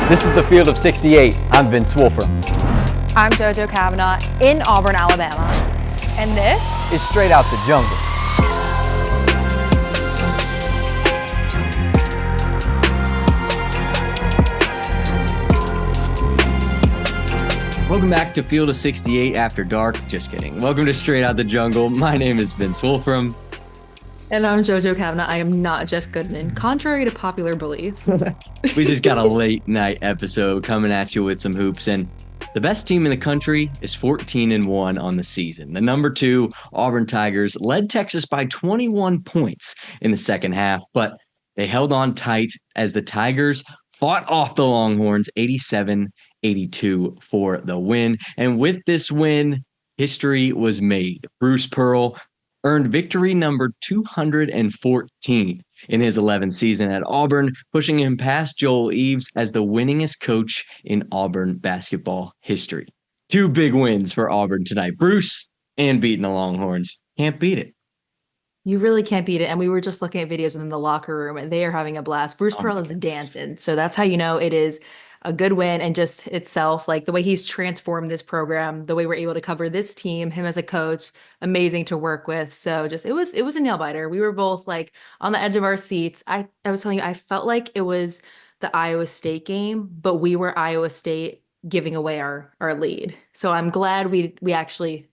This is the Field of 68. I'm Vince Wolfram. I'm Jojo Cavanagh in Auburn, Alabama. And this is Straight Out the Jungle. Welcome back to Field of 68 After Dark. Just kidding. Welcome to Straight Out the Jungle. My name is Vince Wolfram. And I'm Jojo Cavanagh. I am not Jeff Goodman, contrary to popular belief. We just got a late night episode coming at you with some hoops, and the best team in the country is 14-1 on the season. The number 2 Auburn Tigers led Texas by 21 points in the second half, but they held on tight as the Tigers fought off the Longhorns 87-82 for the win. And with this win, history was made. Bruce Pearl earned victory number 214 in his 11th season at Auburn, pushing him past Joel Eaves as the winningest coach in Auburn basketball history. 2 big wins for Auburn tonight. Bruce and beating the Longhorns. Can't beat it. You really can't beat it. And we were just looking at videos in the locker room, and they are having a blast. Bruce Pearl is dancing. So that's how you know it is a good win. And just itself, like the way he's transformed this program, the way we're able to cover this team, him as a coach, amazing to work with. So just it was a nail biter. We were both like on the edge of our seats. I was telling you, I felt like it was the Iowa State game, but we were Iowa State giving away our lead. So I'm glad we actually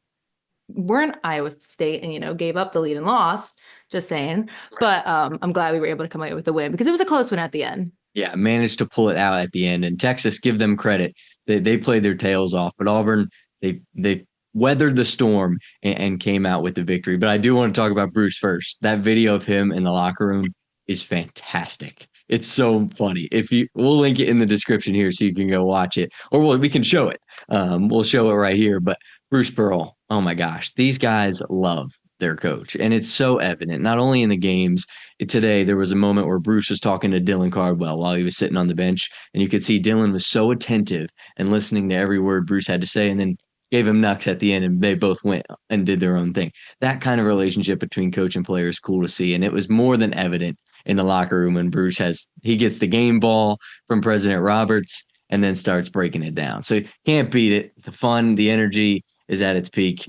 weren't Iowa State and gave up the lead and lost, just saying. But I'm glad we were able to come away with the win because it was a close one at the end. Yeah, managed to pull it out at the end. And Texas, give them credit. They played their tails off. But Auburn, they weathered the storm and came out with the victory. But I do want to talk about Bruce first. That video of him in the locker room is fantastic. It's so funny. We'll link it in the description here so you can go watch it. Or we can show it. We'll show it right here. But Bruce Pearl, oh my gosh, these guys love their coach. And it's so evident, not only in the games. Today, there was a moment where Bruce was talking to Dylan Cardwell while he was sitting on the bench. And you could see Dylan was so attentive and listening to every word Bruce had to say, and then gave him knucks at the end, and they both went and did their own thing. That kind of relationship between coach and player is cool to see. And it was more than evident in the locker room when Bruce he gets the game ball from President Roberts and then starts breaking it down. So you can't beat it. The fun, the energy is at its peak,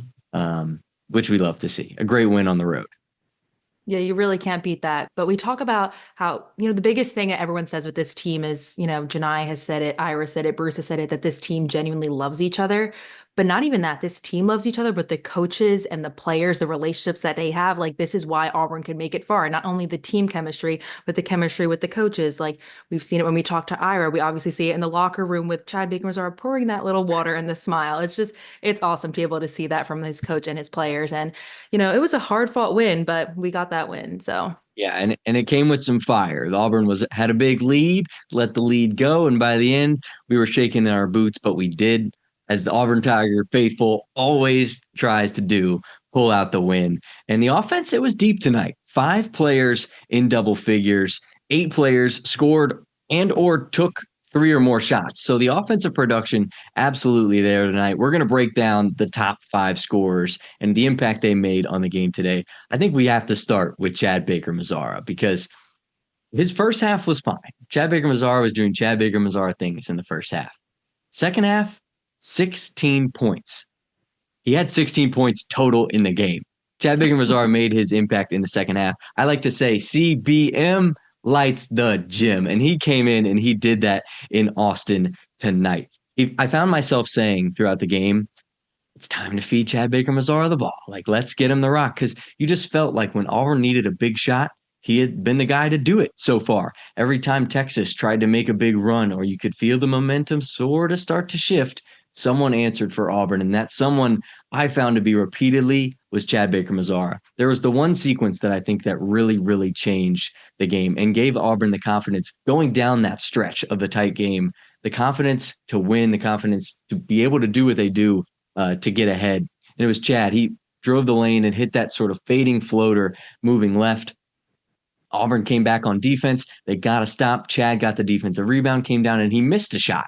which we love to see. A great win on the road. Yeah, you really can't beat that. But we talk about how, the biggest thing that everyone says with this team is, Janai has said it, Ira said it, Bruce has said it, that this team genuinely loves each other. But not even that, this team loves each other, but the coaches and the players, the relationships that they have, like this is why Auburn could make it far. Not only the team chemistry, but the chemistry with the coaches. Like we've seen it when we talk to Ira. We obviously see it in the locker room with Chad Baker-Mazara pouring that little water and the smile. It's awesome to be able to see that from his coach and his players. And, it was a hard fought win, but we got that win. So yeah, and it came with some fire. The Auburn had a big lead, let the lead go, and by the end, we were shaking in our boots, but we did, as the Auburn Tiger faithful always tries to do, pull out the win. And the offense, it was deep tonight. 5 players in double figures, 8 players scored and or took 3 or more shots. So the offensive production absolutely there tonight. We're going to break down the top 5 scorers and the impact they made on the game today. I think we have to start with Chad Baker-Mazara because his first half was fine. Chad Baker-Mazara was doing Chad Baker-Mazara things in the first half. Second half, 16 points. He had 16 points total in the game. Chad Baker-Mazara made his impact in the second half. I like to say CBM lights the gym, and he came in and he did that in Austin tonight. I found myself saying throughout the game, it's time to feed Chad Baker-Mazara the ball. Like, let's get him the rock, because you just felt like when Auburn needed a big shot, he had been the guy to do it so far. Every time Texas tried to make a big run or you could feel the momentum sort of start to shift, someone answered for Auburn, and that someone I found to be repeatedly was Chad Baker-Mazara. There was the one sequence that I think that really, really changed the game and gave Auburn the confidence going down that stretch of the tight game, the confidence to win, the confidence to be able to do what they do to get ahead. And it was Chad. He drove the lane and hit that sort of fading floater moving left. Auburn came back on defense. They got a stop. Chad got the defensive rebound, came down, and he missed a shot.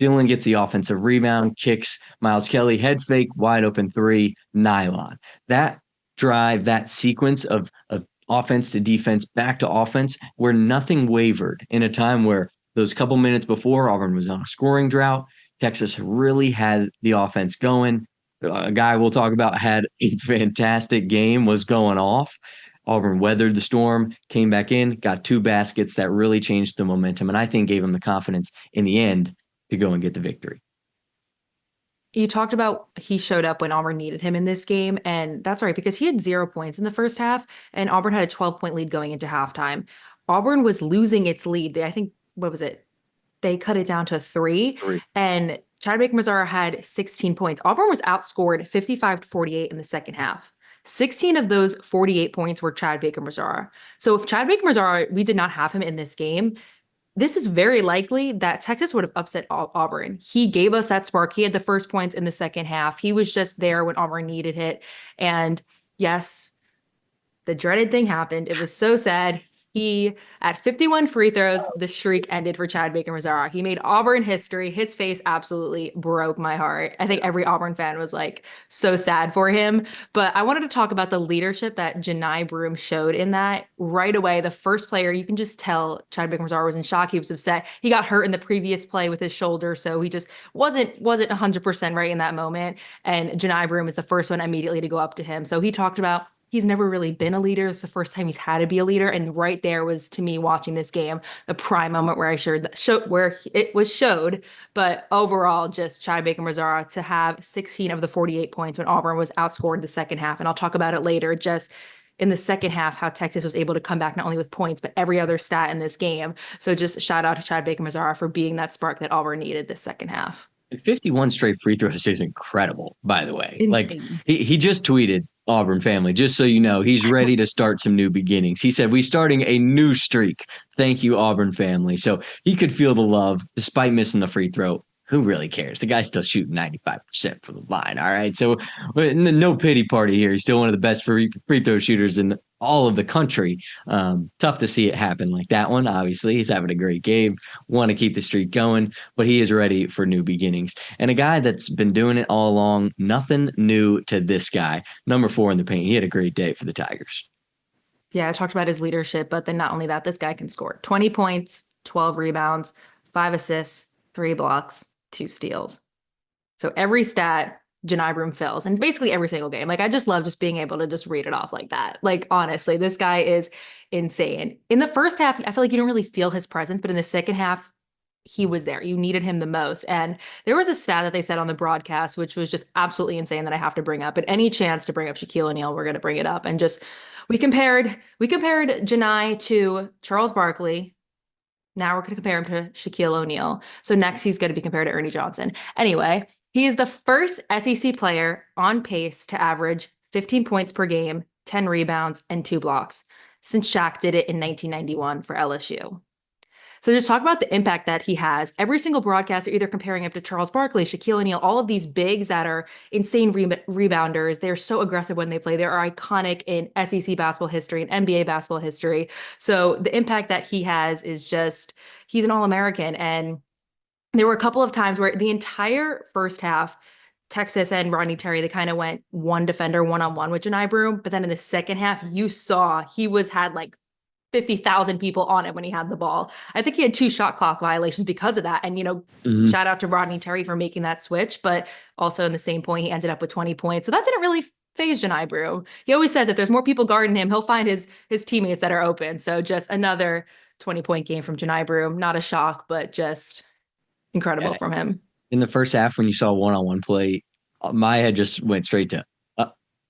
Dylan gets the offensive rebound, kicks Miles Kelly, head fake, wide open 3, nylon. That drive, that sequence of offense to defense, back to offense, where nothing wavered in a time where those couple minutes before, Auburn was on a scoring drought. Texas really had the offense going. A guy we'll talk about had a fantastic game, was going off. Auburn weathered the storm, came back in, got 2 baskets that really changed the momentum, and I think gave him the confidence in the end to go and get the victory. You talked about he showed up when Auburn needed him in this game, and that's right, because he had 0 points in the first half, and Auburn had a 12-point lead going into halftime. Auburn was losing its lead. I think, what was it? They cut it down to 3, and Chad Baker-Mazara had 16 points. Auburn was outscored 55-48 in the second half. 16 of those 48 points were Chad Baker-Mazara. So if Chad Baker-Mazara, we did not have him in this game, this is very likely that Texas would have upset Auburn. He gave us that spark. He had the first points in the second half. He was just there when Auburn needed it. And yes, the dreaded thing happened. It was so sad. He, at 51 free throws, the streak ended for Chad Baker-Mazara. He made Auburn history. His face absolutely broke my heart. I think every Auburn fan was like so sad for him. But I wanted to talk about the leadership that Johni Broome showed in that right away. The first player, you can just tell Chad Baker-Mazara was in shock. He was upset. He got hurt in the previous play with his shoulder, so he just wasn't 100% right in that moment. And Johni Broome is the first one immediately to go up to him. So he talked about he's never really been a leader. It's the first time he's had to be a leader. And right there was, to me, watching this game, the prime moment where where it was showed. But overall, just Chad Baker-Mazara to have 16 of the 48 points when Auburn was outscored the second half. And I'll talk about it later, just in the second half, how Texas was able to come back not only with points, but every other stat in this game. So just shout out to Chad Baker-Mazara for being that spark that Auburn needed this second half. 51 straight free throws is incredible, by the way. Insane. Like he just tweeted, Auburn family, just so you know, he's ready to start some new beginnings. He said, "We starting a new streak. Thank you, Auburn family." So he could feel the love despite missing the free throw. Who really cares? The guy's still shooting 95% from the line. All right. So no pity party here. He's still one of the best free throw shooters in all of the country. Tough to see it happen like that one. Obviously, he's having a great game. Want to keep the streak going, but he is ready for new beginnings. And a guy that's been doing it all along, nothing new to this guy. Number 4 in the paint. He had a great day for the Tigers. Yeah, I talked about his leadership, but then not only that, this guy can score 20 points, 12 rebounds, 5 assists, 3 blocks, 2 steals. So every stat Johni Broome fills, and basically every single game. Like, I just love just being able to just read it off like that. Like, honestly, this guy is insane. In the first half, I feel like you don't really feel his presence, but in the second half, he was there. You needed him the most. And there was a stat that they said on the broadcast, which was just absolutely insane, that I have to bring up. But any chance to bring up Shaquille O'Neal, we're going to bring it up. And just, we compared Johni to Charles Barkley. Now we're going to compare him to Shaquille O'Neal. So next he's going to be compared to Ernie Johnson. Anyway, he is the first SEC player on pace to average 15 points per game, 10 rebounds, and 2 blocks since Shaq did it in 1991 for LSU. So just talk about the impact that he has. Every single broadcast are either comparing him to Charles Barkley, Shaquille O'Neal, all of these bigs that are insane rebounders. They're so aggressive when they play. They're iconic in SEC basketball history and NBA basketball history. So the impact that he has is just, he's an All-American. And there were a couple of times where the entire first half, Texas and Rodney Terry, they kind of went one defender, one-on-one with Johni Broome. But then in the second half, you saw he had like 50,000 people on it when he had the ball. I think he had 2 shot clock violations because of that. And, shout out to Rodney Terry for making that switch. But also in the same point, he ended up with 20 points. So that didn't really phase Johni Broome. He always says if there's more people guarding him, he'll find his teammates that are open. So just another 20-point game from Johni Broome. Not a shock, but just incredible from him. In the first half, when you saw one-on-one play, my head just went straight to,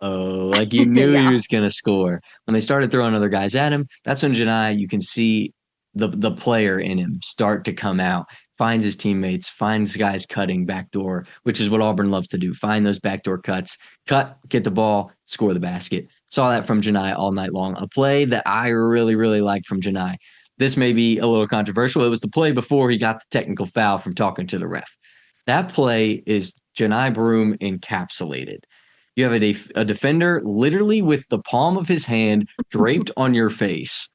like you knew he was going to score. When they started throwing other guys at him, that's when Johni, you can see the player in him start to come out, finds his teammates, finds guys cutting backdoor, which is what Auburn loves to do. Find those backdoor cuts, get the ball, score the basket. Saw that from Johni all night long. A play that I really, really liked from Johni. This may be a little controversial. It was the play before he got the technical foul from talking to the ref. That play is Johni Broome encapsulated. You have a defender literally with the palm of his hand draped on your face.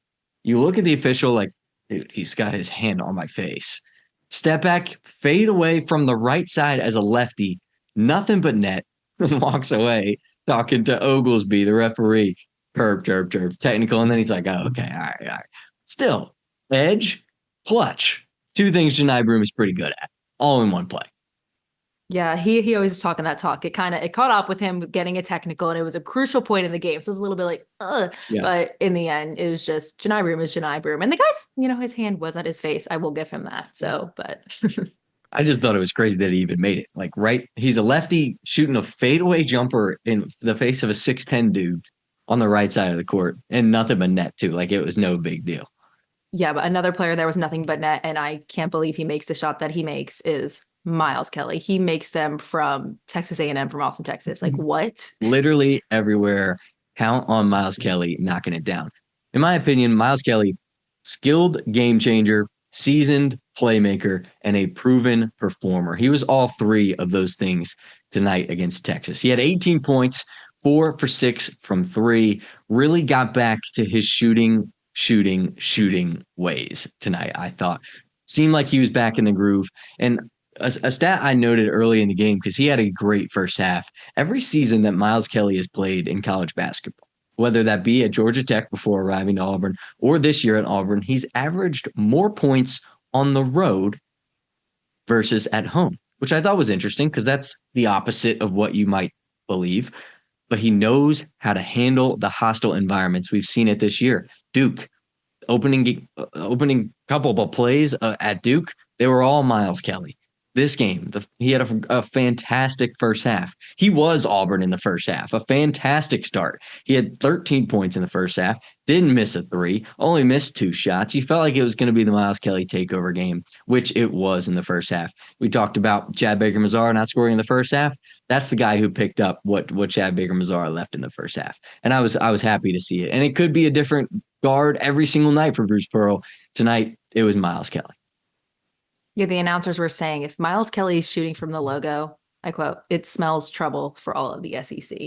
You look at the official like, dude, he's got his hand on my face. Step back, fade away from the right side as a lefty, nothing but net, and walks away talking to Oglesby, the referee. Chirp, chirp, chirp, technical. And then he's like, oh, okay, all right. Still, edge, clutch. two things Janai Broom is pretty good at, all in one play. Yeah, he always is talking that talk. It caught up with him getting a technical, and it was a crucial point in the game. So it was a little bit like, ugh. Yeah. But in the end, it was just Janai Broom is Janai Broom. And the guy's, his hand was at his face. I will give him that. So, but I just thought it was crazy that he even made it. Like, right, he's a lefty shooting a fadeaway jumper in the face of a 6'10" dude on the right side of the court, and nothing but net too. Like, it was no big deal. Yeah, but another player there was nothing but net, and I can't believe he makes the shot that he makes is Miles Kelly. He makes them from Texas A&M, from Austin, Texas. Like, what? Literally everywhere. Count on Miles Kelly knocking it down. In my opinion, Miles Kelly, skilled game changer, seasoned playmaker, and a proven performer. He was all three of those things tonight against Texas. He had 18 points, 4 for 6 from 3, really got back to his shooting ways tonight, I thought. Seemed like he was back in the groove. And a stat I noted early in the game, because he had a great first half. Every season that Miles Kelly has played in college basketball, whether that be at Georgia Tech before arriving to Auburn or this year at Auburn, he's averaged more points on the road versus at home, which I thought was interesting because that's the opposite of what you might believe. But he knows how to handle the hostile environments. We've seen it this year. Duke, opening couple of plays at Duke, they were all Miles Kelly. This game, he had a fantastic first half. He was Auburn in the first half, a fantastic start. He had 13 points in the first half, didn't miss a 3, only missed 2 shots. You felt like it was going to be the Miles Kelly takeover game, which it was in the first half. We talked about Chad Baker-Mazara not scoring in the first half. That's the guy who picked up what Chad Baker-Mazara left in the first half. And I was happy to see it. And it could be a different guard every single night for Bruce Pearl. Tonight, it was Miles Kelly. Yeah, the announcers were saying if Miles Kelly is shooting from the logo, I quote, it smells trouble for all of the SEC.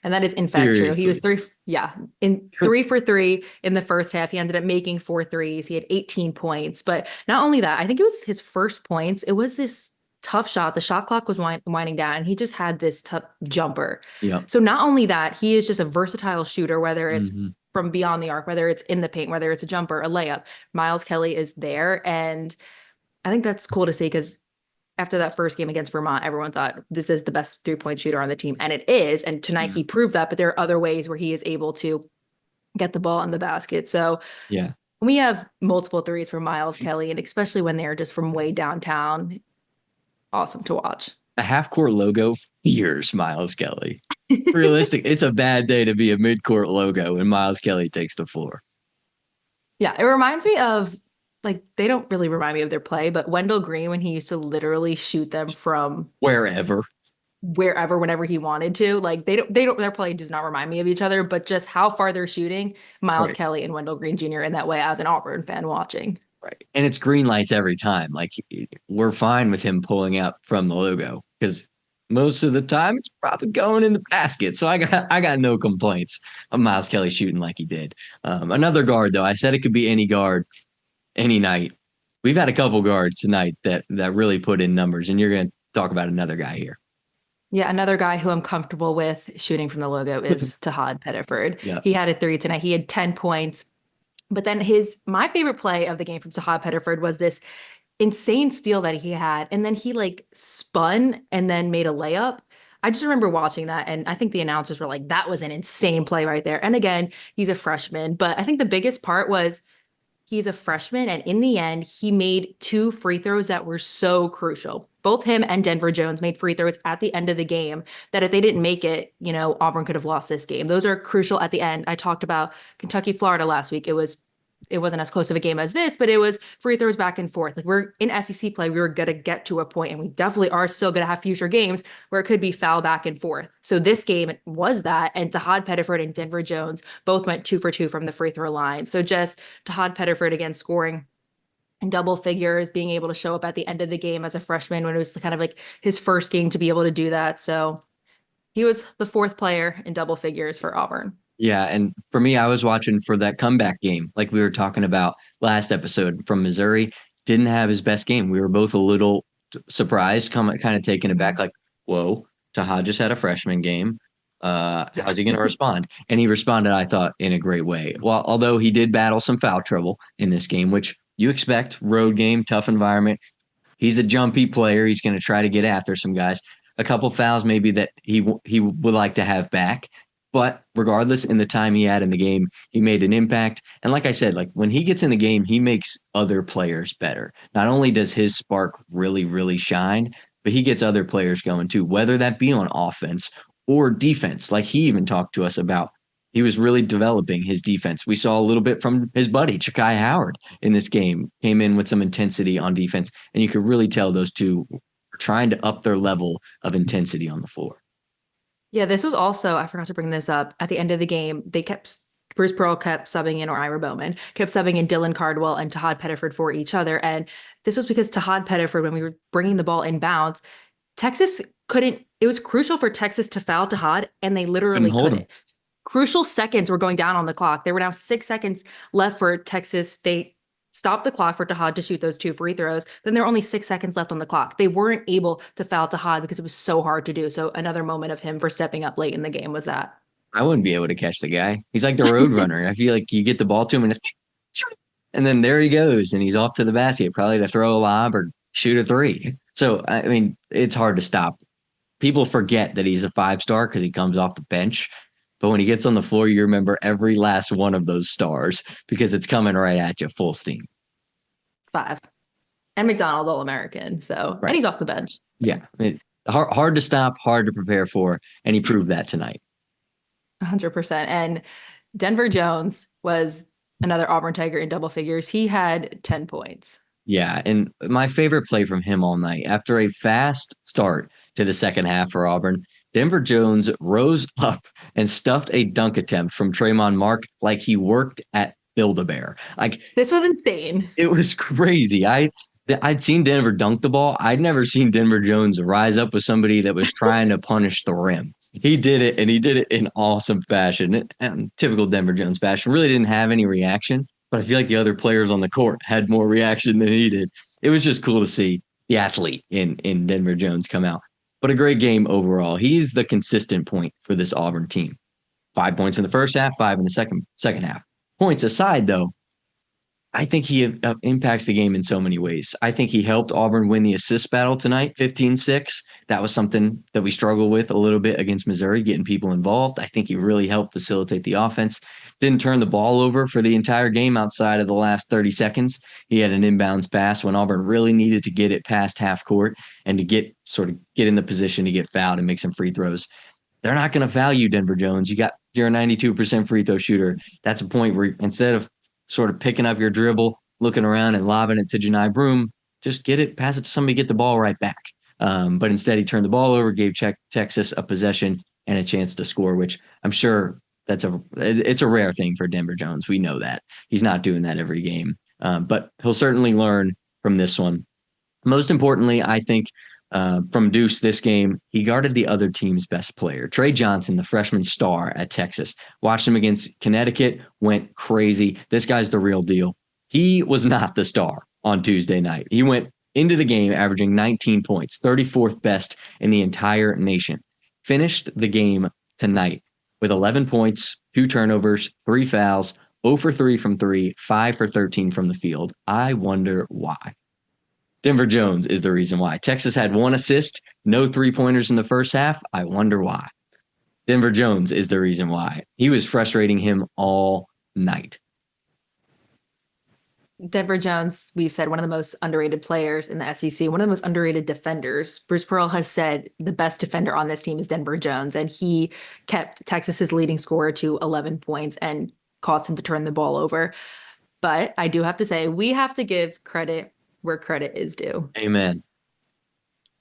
And that is in fact true. He was 3 for 3 in the first half. He ended up making 4 threes. He had 18 points. But not only that, I think it was his first points. It was this tough shot. The shot clock was winding down, and he just had this tough jumper. Yeah. So not only that, he is just a versatile shooter, whether it's from beyond the arc, whether it's in the paint, whether it's a jumper, a layup. Miles Kelly is there. And I think that's cool to see, because after that first game against Vermont, everyone thought this is the best 3-point shooter on the team. And it is. And tonight he proved that, but there are other ways where he is able to get the ball in the basket. So yeah, we have multiple threes from Miles Kelly, and especially when they're just from way downtown, awesome to watch. A half-court logo fears Miles Kelly. Realistic, it's a bad day to be a mid-court logo when Miles Kelly takes the floor. Yeah, it reminds me of, like, they don't really remind me of their play, but Wendell Green, when he used to literally shoot them from wherever, whenever he wanted to. Like, their play does not remind me of each other, but just how far they're shooting, Miles Kelly and Wendell Green Jr. in that way as an Auburn fan watching. Right. And it's green lights every time. Like, we're fine with him pulling out from the logo because most of the time it's probably going in the basket. So I got no complaints of Miles Kelly shooting like he did. Another guard, though, I said it could be any guard, any night. We've had a couple guards tonight that really put in numbers, and you're going to talk about another guy here. Yeah, another guy who I'm comfortable with shooting from the logo is Tahad Pettiford. Yeah. He had a 3 tonight. He had 10 points. But then my favorite play of the game from Tahad Pettiford was this insane steal that he had. And then he like spun and then made a layup. I just remember watching that, and I think the announcers were like, that was an insane play right there. And again, he's a freshman. But I think the biggest part was he's a freshman, and in the end, he made 2 free throws that were so crucial. Both him and Denver Jones made free throws at the end of the game that if they didn't make it, Auburn could have lost this game. Those are crucial at the end. I talked about Kentucky, Florida last week. It wasn't as close of a game as this, but it was free throws back and forth. Like, we're in SEC play, we were going to get to a point, and we definitely are still going to have future games where it could be foul back and forth. So this game was that, and Tahad Pettiford and Denver Jones both went 2 for 2 from the free throw line. So just Tahad Pettiford again scoring in double figures, being able to show up at the end of the game as a freshman when it was kind of like his first game to be able to do that. So he was the 4th player in double figures for Auburn. Yeah, and for me, I was watching for that comeback game, like we were talking about last episode from Missouri. Didn't have his best game. We were both a little surprised, kind of taken aback, like, whoa, Tahad just had a freshman game. How's he going to respond? And he responded, I thought, in a great way. Well, although he did battle some foul trouble in this game, which you expect road game, tough environment. He's a jumpy player. He's going to try to get after some guys. A couple fouls maybe that he would like to have back. But regardless, in the time he had in the game, he made an impact. And like I said, like when he gets in the game, he makes other players better. Not only does his spark really, really shine, but he gets other players going too, whether that be on offense or defense. Like he even talked to us about, he was really developing his defense. We saw a little bit from his buddy, Chakai Howard, in this game, came in with some intensity on defense. And you could really tell those two were trying to up their level of intensity on the floor. Yeah, this was also, I forgot to bring this up. At the end of the game, Bruce Pearl kept subbing in, or Ira Bowman, kept subbing in Dylan Cardwell and Tahad Pettiford for each other. And this was because Tahad Pettiford, when we were bringing the ball inbounds, Texas couldn't, it was crucial for Texas to foul Tahad, and they literally couldn't. Crucial seconds were going down on the clock. There were now 6 seconds left for Texas. They stopped the clock for Tahad to shoot those 2 free throws. Then there were only 6 seconds left on the clock. They weren't able to foul Tahad because it was so hard to do. So another moment of him for stepping up late in the game was that. I wouldn't be able to catch the guy. He's like the road runner. I feel like you get the ball to him and then there he goes and he's off to the basket, probably to throw a lob or shoot a 3. So, I mean, it's hard to stop. People forget that he's a 5-star because he comes off the bench. But when he gets on the floor, you remember every last one of those stars because it's coming right at you full steam. 5. And McDonald's All-American. So, right. And he's off the bench. Yeah. Hard to stop, hard to prepare for. And he proved that tonight. 100%. And Denver Jones was another Auburn Tiger in double figures. He had 10 points. Yeah. And my favorite play from him all night, after a fast start to the second half for Auburn, Denver Jones rose up and stuffed a dunk attempt from Tremont Mark like he worked at Build-A-Bear. Like, this was insane. It was crazy. I'd seen Denver dunk the ball. I'd never seen Denver Jones rise up with somebody that was trying to punish the rim. He did it, and he did it in awesome fashion. And typical Denver Jones fashion. Really didn't have any reaction, but I feel like the other players on the court had more reaction than he did. It was just cool to see the athlete in Denver Jones come out. But a great game overall. He's the consistent point for this Auburn team. 5 points in the first half, 5 in the second half. Points aside, though, I think he impacts the game in so many ways. I think he helped Auburn win the assist battle tonight, 15-6. That was something that we struggled with a little bit against Missouri, getting people involved. I think he really helped facilitate the offense. Didn't turn the ball over for the entire game outside of the last 30 seconds. He had an inbounds pass when Auburn really needed to get it past half court and to get in the position to get fouled and make some free throws. They're not going to foul you, Denver Jones. You're a 92% free throw shooter. That's a point where instead of sort of picking up your dribble, looking around and lobbing it to Janai Broome, just get it, pass it to somebody, get the ball right back. But instead he turned the ball over, gave Texas a possession and a chance to score, which I'm sure it's a rare thing for Denver Jones. We know that. He's not doing that every game. But he'll certainly learn from this one. Most importantly, I think from Deuce this game, he guarded the other team's best player. Trey Johnson, the freshman star at Texas. Watched him against Connecticut, went crazy. This guy's the real deal. He was not the star on Tuesday night. He went into the game averaging 19 points, 34th best in the entire nation. Finished the game tonight with 11 points, 2 turnovers, 3 fouls, 0 for 3 from 3, 5 for 13 from the field. I wonder why. Denver Jones is the reason why. Texas had 1 assist, no 3-pointers in the first half. I wonder why. Denver Jones is the reason why. He was frustrating him all night. Denver Jones, we've said, one of the most underrated players in the SEC, one of the most underrated defenders. Bruce Pearl has said the best defender on this team is Denver Jones, and he kept Texas's leading scorer to 11 points and caused him to turn the ball over. But I do have to say, we have to give credit where credit is due. Amen.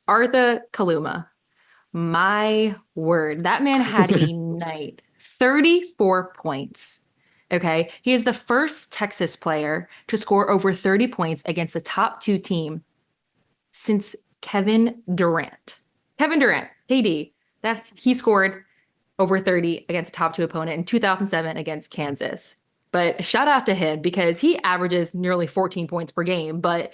Artha Kaluma, my word, that man had a night. 34 points. Okay, he is the first Texas player to score over 30 points against the top 2 team since Kevin Durant. Kevin Durant, KD, that he scored over 30 against a top 2 opponent in 2007 against Kansas. But shout out to him because he averages nearly 14 points per game. But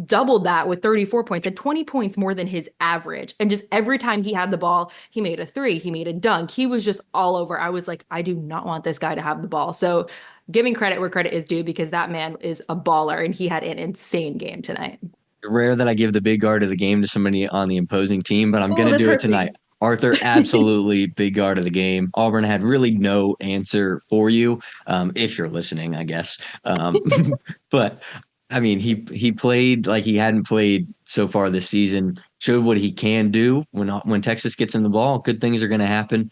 doubled that with 34 points and 20 points more than his average. And just every time he had the ball, he made a three, he made a dunk. He was just all over. I was like, I do not want this guy to have the ball. So giving credit where credit is due, because that man is a baller and he had an insane game tonight. Rare that I give the big guard of the game to somebody on the opposing team, but I'm going to do it tonight. Me. Arthur, absolutely big guard of the game. Auburn had really no answer for you, if you're listening, I guess. But I mean, he played like he hadn't played so far this season. Showed what he can do when Texas gets in the ball. Good things are going to happen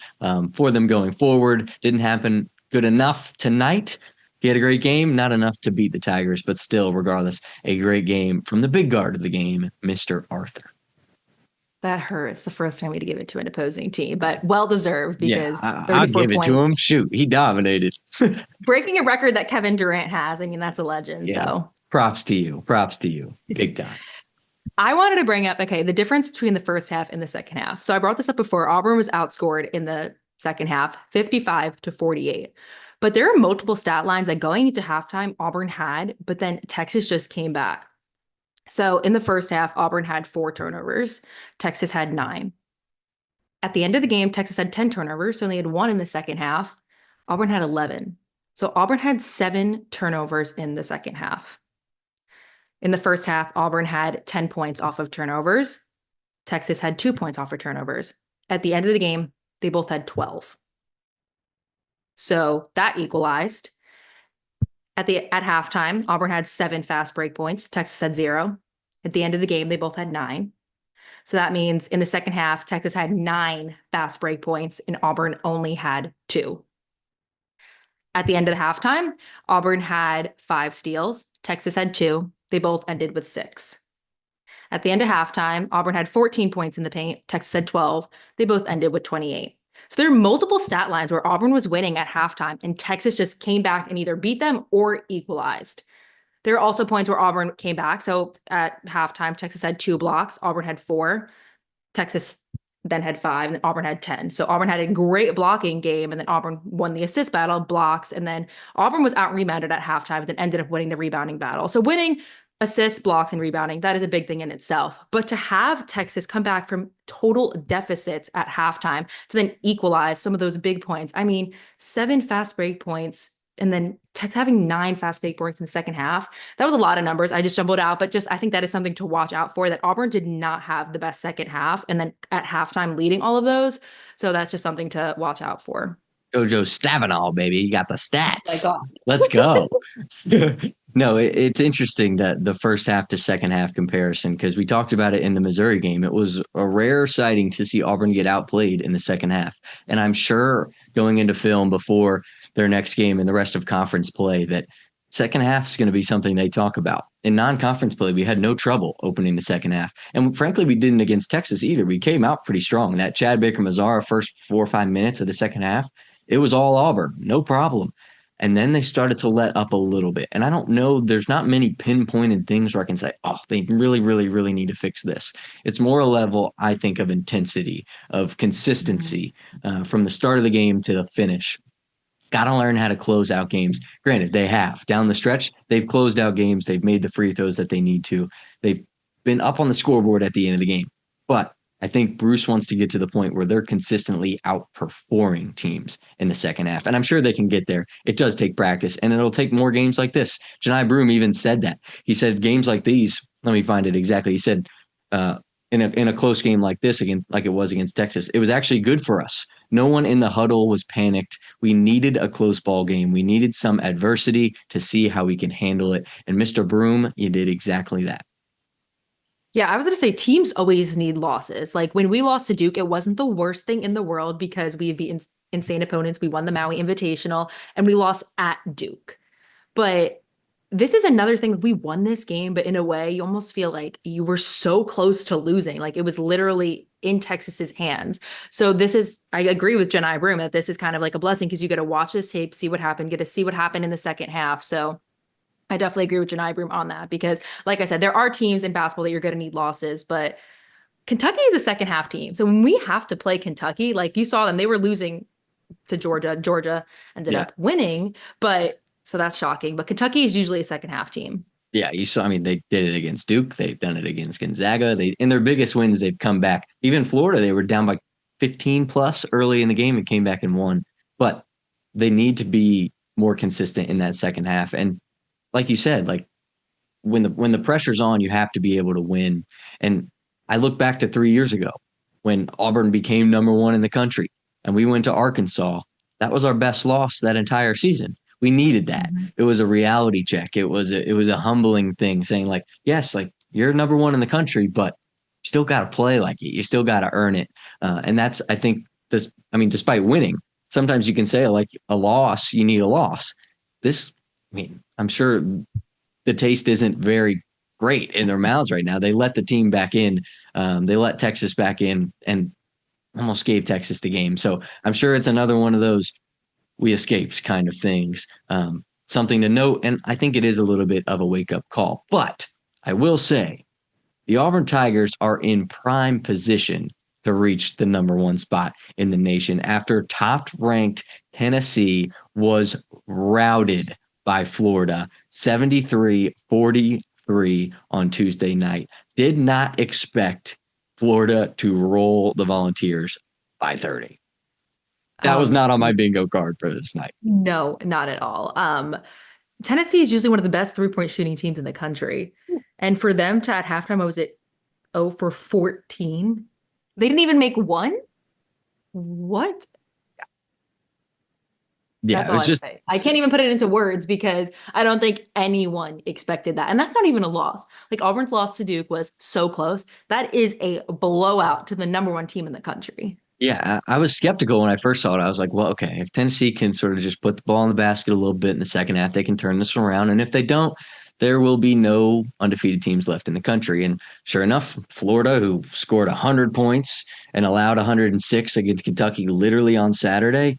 for them going forward. Didn't happen good enough tonight. He had a great game, not enough to beat the Tigers, but still, regardless, a great game from the big guard of the game, Mr. Arthur. That hurts the first time we had to give it to an opposing team, but well-deserved because I'll give it to him. Shoot, he dominated. Breaking a record that Kevin Durant has. I mean, that's a legend. Yeah. So props to you. Props to you. Big time. I wanted to bring up, the difference between the first half and the second half. So I brought this up before. Auburn was outscored in the second half, 55-48. But there are multiple stat lines that going into halftime Auburn had, but then Texas just came back. So in the first half, Auburn had 4 turnovers. Texas had 9. At the end of the game, Texas had 10 turnovers, so they had 1 in the second half. Auburn had 11. So Auburn had 7 turnovers in the second half. In the first half, Auburn had 10 points off of turnovers. Texas had 2 points off of turnovers. At the end of the game, they both had 12. So that equalized. At halftime, Auburn had 7 fast break points. Texas had 0. At the end of the game, they both had 9. So that means in the second half, Texas had 9 fast break points and Auburn only had 2. At the end of the halftime, Auburn had 5 steals. Texas had 2. They both ended with 6. At the end of halftime, Auburn had 14 points in the paint. Texas had 12. They both ended with 28. So there are multiple stat lines where Auburn was winning at halftime and Texas just came back and either beat them or equalized. There are also points where Auburn came back. So at halftime, Texas had 2 blocks. Auburn had 4. Texas then had 5, and then Auburn had 10. So Auburn had a great blocking game, and then Auburn won the assist battle, blocks, and then Auburn was out-rebounded at halftime, and then ended up winning the rebounding battle. So winning assists, blocks, and rebounding, that is a big thing in itself. But to have Texas come back from total deficits at halftime to then equalize some of those big points, 7 fast break points, and then Texas having 9 fast break points in the second half, that was a lot of numbers. I just jumbled out, but I think that is something to watch out for, that Auburn did not have the best second half, and then at halftime leading all of those. So that's just something to watch out for. Jojo Stavenall, baby. You got the stats. Oh my God. Let's go. No, it's interesting that the first half to second half comparison, because we talked about it in the Missouri game. It was a rare sighting to see Auburn get outplayed in the second half. And I'm sure going into film before their next game and the rest of conference play that second half is going to be something they talk about. In non-conference play, we had no trouble opening the second half. And frankly, we didn't against Texas either. We came out pretty strong. That Chad Baker-Mazara first 4 or 5 minutes of the second half, it was all Auburn, no problem. And then they started to let up a little bit. And I don't know, there's not many pinpointed things where I can say, oh, they really, really, really need to fix this. It's more a level, I think, of intensity, of consistency from the start of the game to the finish. Got to learn how to close out games. Granted, they have. Down the stretch, they've closed out games. They've made the free throws that they need to. They've been up on the scoreboard at the end of the game. But I think Bruce wants to get to the point where they're consistently outperforming teams in the second half. And I'm sure they can get there. It does take practice, and it'll take more games like this. Janai Broome even said that. He said games like these, let me find it exactly. He said in a close game like this, again, like it was against Texas, it was actually good for us. No one in the huddle was panicked. We needed a close ball game. We needed some adversity to see how we can handle it. And Mr. Broome, you did exactly that. Yeah, I was going to say teams always need losses. Like when we lost to Duke, it wasn't the worst thing in the world because we beat insane opponents. We won the Maui Invitational and we lost at Duke. But this is another thing. We won this game, but in a way, you almost feel like you were so close to losing. Like it was literally in Texas's hands. So I agree with Janai Broome that this is kind of like a blessing because you get to watch this tape, see what happened, get to see what happened in the second half. So I definitely agree with Janai Broome on that because, like I said, there are teams in basketball that you're going to need losses, but Kentucky is a second half team. So when we have to play Kentucky, like you saw them, they were losing to Georgia. Georgia ended up winning, but so that's shocking. But Kentucky is usually a second half team. Yeah, you saw. I mean, they did it against Duke. They've done it against Gonzaga. In their biggest wins, they've come back. Even Florida, they were down by 15 plus early in the game and came back and won. But they need to be more consistent in that second half. And like you said, like when the pressure's on, you have to be able to win. And I look back to 3 years ago when Auburn became number one in the country, and we went to Arkansas. That was our best loss that entire season. We needed that. Mm-hmm. It was a reality check. It was a humbling thing, saying like, yes, like you're number one in the country, but you still got to play like it. You still got to earn it. And that's, I think, this. I mean, despite winning, sometimes you can say like a loss, you need a loss. This, I mean, I'm sure the taste isn't very great in their mouths right now. They let the team back in. They let Texas back in and almost gave Texas the game. So I'm sure it's another one of those we escaped kind of things. Something to note, and I think it is a little bit of a wake-up call. But I will say the Auburn Tigers are in prime position to reach the number one spot in the nation after top-ranked Tennessee was routed by Florida 73-43 on Tuesday night. Did not expect Florida to roll the Volunteers by 30. That was not on my bingo card for this night. No, not at all. Tennessee is usually one of the best three-point shooting teams in the country. And for them to at halftime, was it 0 for 14? They didn't even make one? What? Yeah, That's it all was I say. I can't even put it into words because I don't think anyone expected that. And that's not even a loss. Like Auburn's loss to Duke was so close. That is a blowout to the number one team in the country. Yeah, I was skeptical when I first saw it. I was like, well, okay, if Tennessee can sort of just put the ball in the basket a little bit in the second half, they can turn this around. And if they don't, there will be no undefeated teams left in the country. And sure enough, Florida, who scored 100 points and allowed 106 against Kentucky literally on Saturday,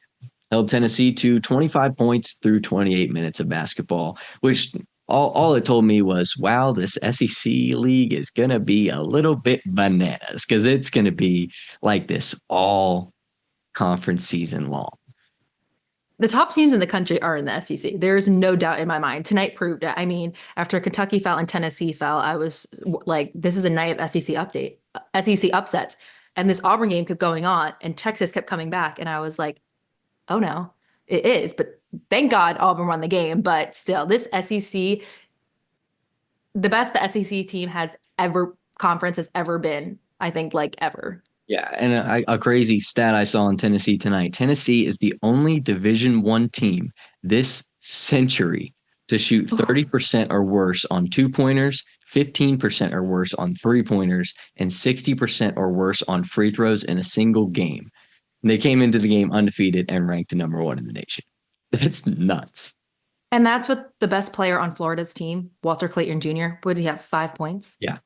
held Tennessee to 25 points through 28 minutes of basketball, which all it told me was, wow, this SEC league is going to be a little bit bananas because it's going to be like this all conference season long. The top teams in the country are in the SEC. There's no doubt in my mind. Tonight proved it. I mean, after Kentucky fell and Tennessee fell, I was like, this is a night of SEC upsets. And this Auburn game kept going on and Texas kept coming back. And I was like, oh no, it is. But thank God Auburn won the game. But still, this SEC, the best the SEC team conference has ever been, I think, like ever. Yeah, and a crazy stat I saw in Tennessee tonight. Tennessee is the only Division I team this century to shoot 30% or worse on two-pointers, 15% or worse on three-pointers, and 60% or worse on free throws in a single game. And they came into the game undefeated and ranked number one in the nation. That's nuts. And that's what the best player on Florida's team, Walter Clayton Jr., would he have 5 points? Yeah.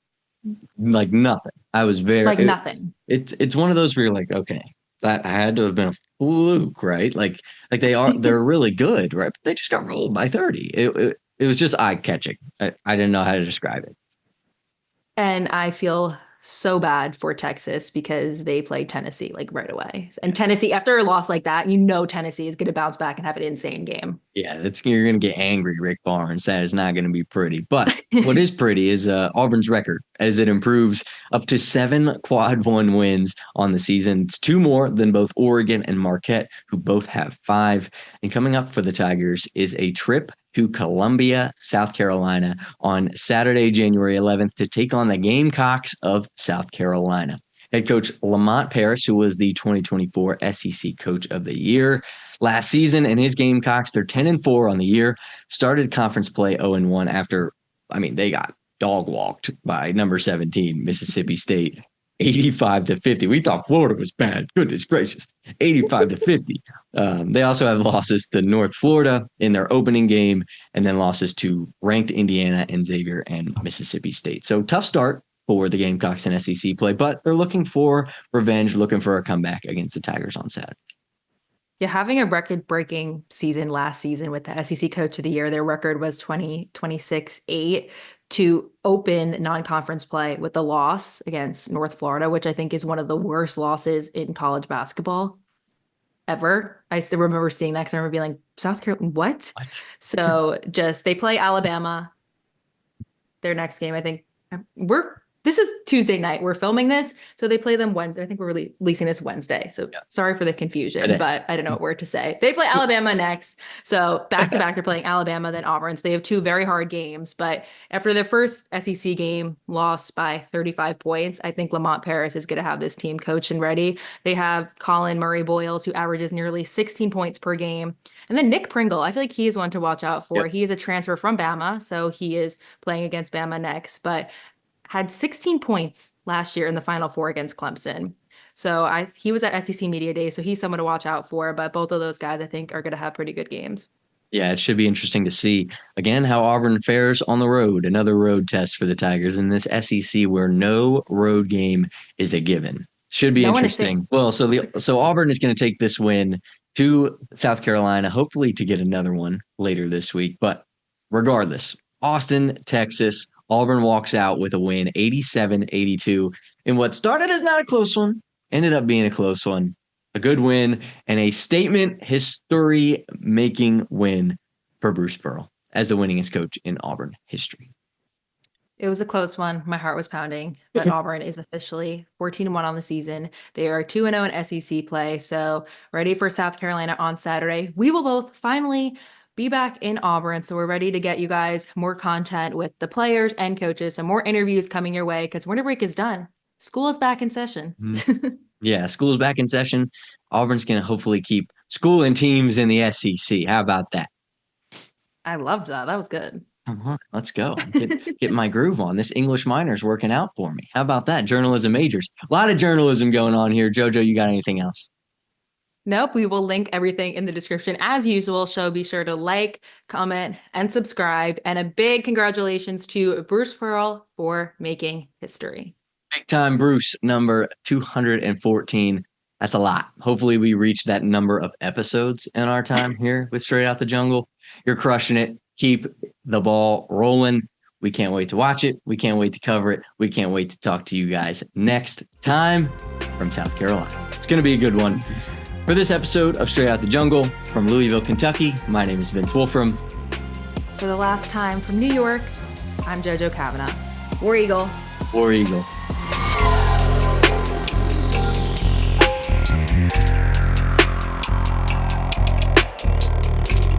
Like nothing. I was very nothing. It's one of those where you're like, okay, that had to have been a fluke, right? Like they're really good, right? But they just got rolled by 30. It was just eye catching. I didn't know how to describe it. And I feel so bad for Texas because they played Tennessee like right away. And Tennessee, after a loss like that, Tennessee is going to bounce back and have an insane game. Yeah, you're going to get angry, Rick Barnes. That is not going to be pretty. But what is pretty is Auburn's record as it improves up to 7 quad one wins on the season. It's 2 more than both Oregon and Marquette, who both have 5. And coming up for the Tigers is a trip to Columbia, South Carolina on Saturday, January 11th to take on the Gamecocks of South Carolina. Head coach Lamont Paris, who was the 2024 SEC Coach of the Year last season, and his Gamecocks, they're 10-4 on the year, started conference play 0-1 after, they got dog walked by number 17, Mississippi State, 85-50. We thought Florida was bad. Goodness gracious. 85-50. They also have losses to North Florida in their opening game, and then losses to ranked Indiana and Xavier and Mississippi State. So tough start for the Gamecocks in SEC play, but they're looking for revenge, looking for a comeback against the Tigers on Saturday. Yeah, having a record-breaking season last season with the SEC Coach of the Year, their record was 26-8 to open non-conference play with the loss against North Florida, which I think is one of the worst losses in college basketball ever. I still remember seeing that because I remember being like, South Carolina, what? So they play Alabama their next game. I think this is Tuesday night. We're filming this, so they play them Wednesday. I think we're releasing this Wednesday. So sorry for the confusion, Today. but I don't know what word to say. They play Alabama next. So back to back, they're playing Alabama, then Auburn. So they have 2 very hard games. But after their first SEC game lost by 35 points, I think Lamont Paris is going to have this team coached and ready. They have Colin Murray-Boyles, who averages nearly 16 points per game. And then Nick Pringle, I feel like he is one to watch out for. He is a transfer from Bama, so he is playing against Bama next. But had 16 points last year in the Final Four against Clemson. So he was at SEC Media Day, so he's someone to watch out for. But both of those guys, I think, are going to have pretty good games. Yeah, it should be interesting to see, again, how Auburn fares on the road. Another road test for the Tigers in this SEC where no road game is a given. Should be interesting. Well, so Auburn is going to take this win to South Carolina, hopefully to get another one later this week. But regardless, Austin, Texas, Auburn walks out with a win, 87-82, in what started as not a close one, ended up being a close one. A good win and a statement history-making win for Bruce Pearl as the winningest coach in Auburn history. It was a close one. My heart was pounding, but Auburn is officially 14-1 on the season. They are 2-0 in SEC play, so ready for South Carolina on Saturday. We will both finally be back in Auburn, so we're ready to get you guys more content with the players and coaches, some more interviews coming your way because winter break is done. School is back in session. Yeah, school is back in session. Auburn's going to hopefully keep school and teams in the SEC. How about that? I loved that. That was good. Come on, let's go. Get my groove on. This English minor's working out for me. How about that? Journalism majors. A lot of journalism going on here. JoJo, you got anything else? Nope. We will link everything in the description as usual. So be sure to like, comment, and subscribe. And a big congratulations to Bruce Pearl for making history. Big time Bruce, number 214. That's a lot. Hopefully we reach that number of episodes in our time here with Straight Out the Jungle. You're crushing it. Keep the ball rolling. We can't wait to watch it. We can't wait to cover it. We can't wait to talk to you guys next time from South Carolina. It's going to be a good one. For this episode of Straight Out the Jungle from Louisville, Kentucky, my name is Vince Wolfram. For the last time from New York, I'm JoJo Cavanagh. War Eagle. War Eagle.